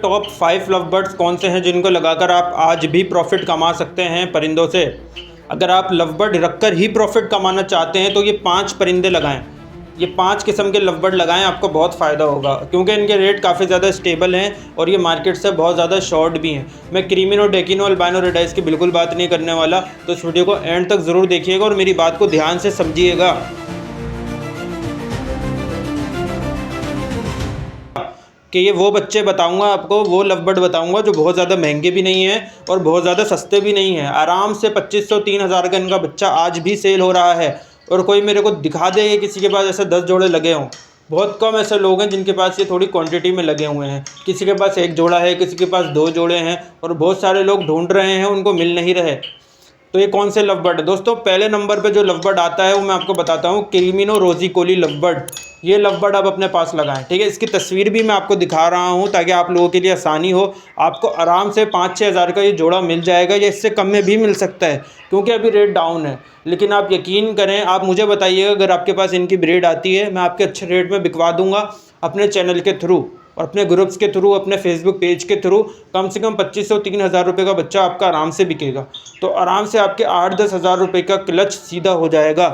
Top 5 love birds कौन से हैं जिनको लगाकर आप आज भी प्रॉफिट कमा सकते हैं परिंदों से। अगर आप लव बर्ड रखकर ही प्रॉफिट कमाना चाहते हैं तो ये 5 परिंदे लगाएं, ये 5 किस्म के लव बर्ड लगाएं, आपको बहुत फ़ायदा होगा क्योंकि इनके रेट काफ़ी ज़्यादा स्टेबल हैं और ये मार्केट से बहुत ज़्यादा शॉर्ट भी हैं। मैं क्रीमिनो, डेकिनो, अल्बाइनो रेडाइस की बिल्कुल बात नहीं करने वाला, तो इस वीडियो को एंड तक ज़रूर देखिएगा और मेरी बात को ध्यान से समझिएगा कि ये वो बच्चे बताऊंगा आपको, वो लव बर्ड बताऊंगा जो बहुत ज़्यादा महंगे भी नहीं हैं और बहुत ज़्यादा सस्ते भी नहीं हैं। आराम से 2500-3000 का इनका बच्चा आज भी सेल हो रहा है। और कोई मेरे को दिखा दे कि किसी के पास ऐसे 10 जोड़े लगे हों। बहुत कम ऐसे लोग हैं जिनके पास ये थोड़ी क्वांटिटी में लगे हुए हैं। किसी के पास 1 जोड़ा है, किसी के पास 2 जोड़े हैं और बहुत सारे लोग ढूंढ रहे हैं, उनको मिल नहीं रहे। तो ये कौन से लव बर्ड है दोस्तों? पहले नंबर पे जो लव बर्ड आता है वो मैं आपको बताता हूँ, क्रीमिनो रोजीकोली लव बर्ड। ये लव बर्ड आप अपने पास लगाएं, ठीक है। इसकी तस्वीर भी मैं आपको दिखा रहा हूँ ताकि आप लोगों के लिए आसानी हो। आपको आराम से 5-6 हज़ार का ये जोड़ा मिल जाएगा, या इससे कम में भी मिल सकता है क्योंकि अभी रेट डाउन है। लेकिन आप यकीन करें, आप मुझे बताइएगा अगर आपके पास इनकी ब्रीड आती है, मैं आपके अच्छे रेट में बिकवा दूंगा अपने चैनल के थ्रू और अपने ग्रुप्स के थ्रू, अपने फेसबुक पेज के थ्रू। कम से कम 2500-3000 रुपये का बच्चा आपका आराम से बिकेगा। तो आराम से आपके 8-10 हज़ार रुपये का क्लच सीधा हो जाएगा।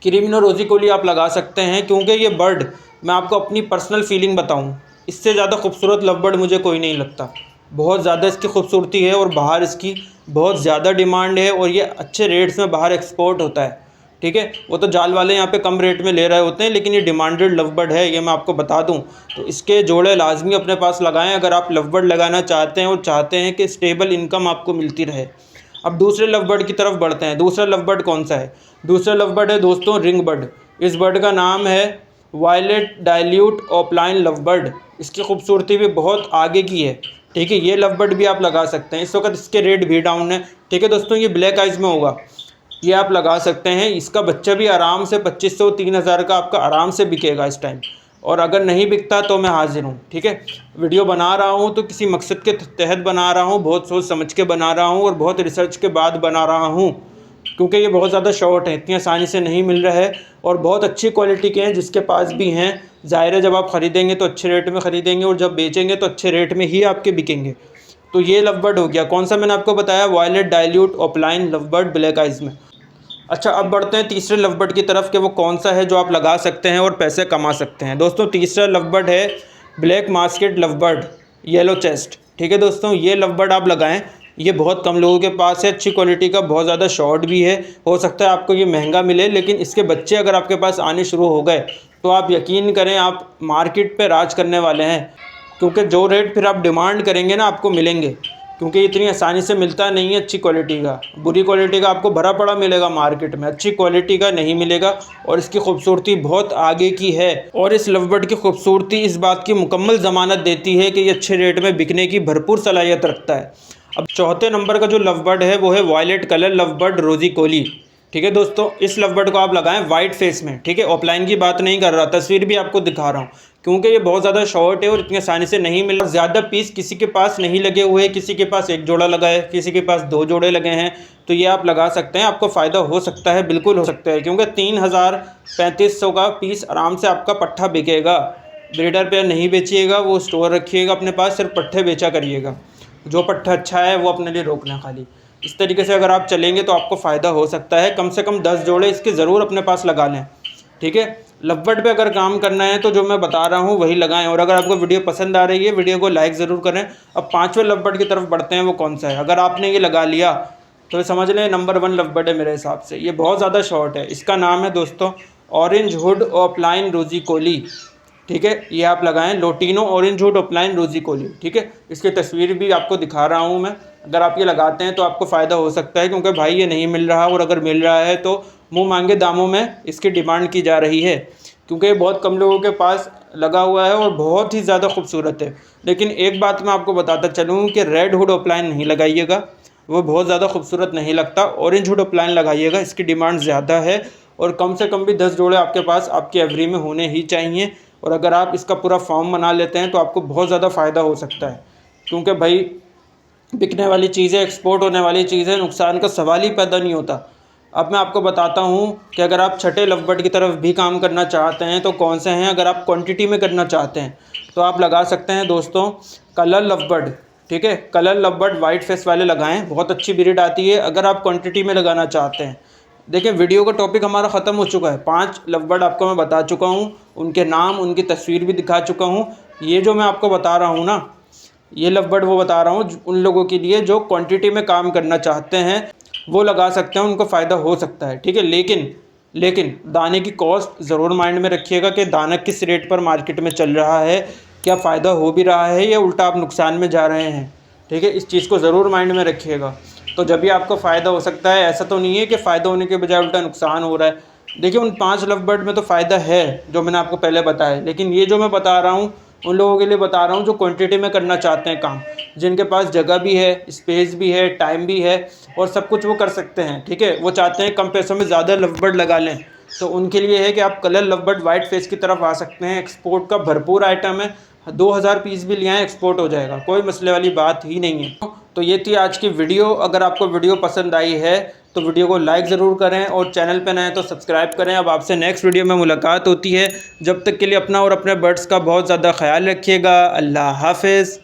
क्रीमिनो रोजीकोली आप लगा सकते हैं क्योंकि ये बर्ड, मैं आपको अपनी पर्सनल फीलिंग बताऊं, इससे ज़्यादा खूबसूरत लव बर्ड मुझे कोई नहीं लगता। बहुत ज़्यादा इसकी खूबसूरती है और बाहर इसकी बहुत ज़्यादा डिमांड है और ये अच्छे रेट्स में बाहर एक्सपोर्ट होता है, ठीक है। वो तो जाल वाले यहाँ पे कम रेट में ले रहे होते हैं, लेकिन ये डिमांडेड लव बर्ड है, ये मैं आपको बता दूं। तो इसके जोड़े लाजमी अपने पास लगाएं अगर आप लव बर्ड लगाना चाहते हैं और चाहते हैं कि स्टेबल इनकम आपको मिलती रहे। अब दूसरे लव बर्ड की तरफ बढ़ते हैं। दूसरा लव बर्ड कौन सा है? दूसरा लव बर्ड है दोस्तों रिंग बर्ड। इस बर्ड का नाम है violet dilute opaline love bird. इसकी खूबसूरती भी बहुत आगे की है, ठीक है। ये लव बर्ड भी आप लगा सकते हैं। इस वक्त इसके रेट भी डाउन है, ठीक है दोस्तों। ये ब्लैक आइज में होगा, ये आप लगा सकते हैं। इसका बच्चा भी आराम से 2500-3000 का आपका आराम से बिकेगा इस टाइम। और अगर नहीं बिकता तो मैं हाजिर हूँ, ठीक है। वीडियो बना रहा हूँ तो किसी मकसद के तहत बना रहा हूँ, बहुत सोच समझ के बना रहा हूँ और बहुत रिसर्च के बाद बना रहा हूँ क्योंकि ये बहुत ज़्यादा शॉर्ट है, इतनी आसानी से नहीं मिल रहा है और बहुत अच्छी क्वालिटी के हैं। जिसके पास भी हैं, ज़ाहिर है जब आप ख़रीदेंगे तो अच्छे रेट में ख़रीदेंगे और जब बेचेंगे तो अच्छे रेट में ही आपके बिकेंगे। तो ये लव बर्ड हो गया। कौन सा मैंने आपको बताया? Violet dilute opaline love bird black eyes में। अच्छा, अब बढ़ते हैं तीसरे लव बर्ड की तरफ कि वो कौन सा है जो आप लगा सकते हैं और पैसे कमा सकते हैं। दोस्तों तीसरा लव बर्ड है black market love bird yellow chest, ठीक है दोस्तों। ये लव बर्ड आप लगाएं, ये बहुत कम लोगों के पास है, अच्छी क्वालिटी का, बहुत ज़्यादा शॉर्ट भी है। हो सकता है आपको ये महंगा मिले, लेकिन इसके बच्चे अगर आपके पास आने शुरू हो गए तो आप यकीन करें आप मार्केट पर राज करने वाले हैं क्योंकि जो रेट फिर आप डिमांड करेंगे ना आपको मिलेंगे, क्योंकि इतनी आसानी से मिलता नहीं है अच्छी क्वालिटी का। बुरी क्वालिटी का आपको भरा पड़ा मिलेगा मार्केट में, अच्छी क्वालिटी का नहीं मिलेगा। और इसकी खूबसूरती बहुत आगे की है और इस लव बर्ड की खूबसूरती इस बात की मुकम्मल ज़मानत देती है कि ये अच्छे रेट में बिकने की भरपूर सलाहियत रखता है। अब चौथे नंबर का जो लव बर्ड है वो है वायलेट कलर लव बर्ड रोजीकोली, ठीक है दोस्तों। इस लव बर्ड को आप लगाएं वाइट फेस में, ठीक है। ऑफलाइन की बात नहीं कर रहा, तस्वीर भी आपको दिखा रहा हूँ क्योंकि ये बहुत ज़्यादा शॉर्ट है और इतनी आसानी से नहीं मिल रहा। ज़्यादा पीस किसी के पास नहीं लगे हुए, किसी के पास 1 जोड़ा लगा है, किसी के पास 2 जोड़े लगे हैं। तो ये आप लगा सकते हैं, आपको फ़ायदा हो सकता है, बिल्कुल हो सकता है क्योंकि 3000-3500 का पीस आराम से आपका पट्ठा बिकेगा। ब्रीडर पे नहीं बेचिएगा, वो स्टोर रखिएगा अपने पास, सिर्फ पट्ठे बेचा करिएगा। जो पट्ठा अच्छा है वो अपने लिए रोकना खाली। इस तरीके से अगर आप चलेंगे तो आपको फ़ायदा हो सकता है। कम से कम 10 जोड़े इसके ज़रूर अपने पास लगा लें, ठीक है। लव बर्ड पे अगर काम करना है तो जो मैं बता रहा हूँ वही लगाएं। और अगर आपको वीडियो पसंद आ रही है, वीडियो को लाइक ज़रूर करें। अब 5वें लव बर्ड की तरफ बढ़ते हैं, वो कौन सा है? अगर आपने ये लगा लिया तो समझ लें नंबर 1 लव बर्ड है मेरे हिसाब से। ये बहुत ज़्यादा शॉर्ट है, इसका नाम है दोस्तों ऑरेंज हुड ओपलाइन रोजीकोली, ठीक है। ये आप लगाएं, लोटिनो ऑरेंज हुड ओपलाइन रोजीकोली, ठीक है। इसकी तस्वीर भी आपको दिखा रहा हूँ मैं। अगर आप ये लगाते हैं तो आपको फ़ायदा हो सकता है क्योंकि भाई ये नहीं मिल रहा, और अगर मिल रहा है तो मुंह मांगे दामों में इसकी डिमांड की जा रही है क्योंकि ये बहुत कम लोगों के पास लगा हुआ है और बहुत ही ज़्यादा खूबसूरत है। लेकिन एक बात मैं आपको बताता चलूँ कि रेड हुड ओपलाइन नहीं लगाइएगा, वो बहुत ज़्यादा खूबसूरत नहीं लगता। ऑरेंज हुड ओपलाइन लगाइएगा, इसकी डिमांड ज़्यादा है और कम से कम भी 10 जोड़े आपके पास आपकी एवरी में होने ही चाहिए। और अगर आप इसका पूरा फॉर्म बना लेते हैं तो आपको बहुत ज़्यादा फ़ायदा हो सकता है क्योंकि भाई बिकने वाली चीज़ है, एक्सपोर्ट होने वाली चीज़ है, नुकसान का सवाल ही पैदा नहीं होता। अब मैं आपको बताता हूँ कि अगर आप छठे लव बर्ड की तरफ भी काम करना चाहते हैं तो कौन से हैं। अगर आप क्वांटिटी में करना चाहते हैं तो आप लगा सकते हैं दोस्तों कलर लवबर्ड, ठीक है। कलर लवबर्ड वाइट फेस वाले लगाएं, बहुत अच्छी ब्रीड आती है अगर आप क्वांटिटी में लगाना चाहते हैं। देखिए वीडियो का टॉपिक हमारा ख़त्म हो चुका है, 5 लवबर्ड आपको मैं बता चुका हूँ, उनके नाम उनकी तस्वीर भी दिखा चुका हूँ। ये जो मैं आपको बता रहा हूँ ना, ये लवबर्ड वो बता रहा हूँ उन लोगों के लिए जो क्वांटिटी में काम करना चाहते हैं, वो लगा सकते हैं, उनको फ़ायदा हो सकता है, ठीक है। लेकिन दाने की कॉस्ट ज़रूर माइंड में रखिएगा कि दाना किस रेट पर मार्केट में चल रहा है, क्या फ़ायदा हो भी रहा है या उल्टा आप नुकसान में जा रहे हैं, ठीक है। इस चीज़ को ज़रूर माइंड में रखिएगा, तो जब भी आपको फ़ायदा हो सकता है। ऐसा तो नहीं है कि फ़ायदा होने के बजाय उल्टा नुकसान हो रहा है। देखिए उन 5 लवबर्ड में तो फ़ायदा है जो मैंने आपको पहले बताया, लेकिन ये जो मैं बता रहा हूँ उन लोगों के लिए बता रहा हूँ जो क्वांटिटी में करना चाहते हैं काम, जिनके पास जगह भी है, स्पेस भी है, टाइम भी है और सब कुछ वो कर सकते हैं, ठीक है। वो चाहते हैं कम पैसों में ज़्यादा लवबर्ड लगा लें, तो उनके लिए है कि आप कलर लवबर्ड वाइट फेस की तरफ आ सकते हैं। एक्सपोर्ट का भरपूर आइटम है, 2000 पीस भी लिया है एक्सपोर्ट हो जाएगा, कोई मसले वाली बात ही नहीं है। तो ये थी आज की वीडियो। अगर आपको वीडियो पसंद आई है तो वीडियो को लाइक ज़रूर करें और चैनल पे नए हैं तो सब्सक्राइब करें। अब आपसे नेक्स्ट वीडियो में मुलाकात होती है, जब तक के लिए अपना और अपने बर्ड्स का बहुत ज़्यादा ख्याल रखिएगा। अल्लाह हाफ़िज़।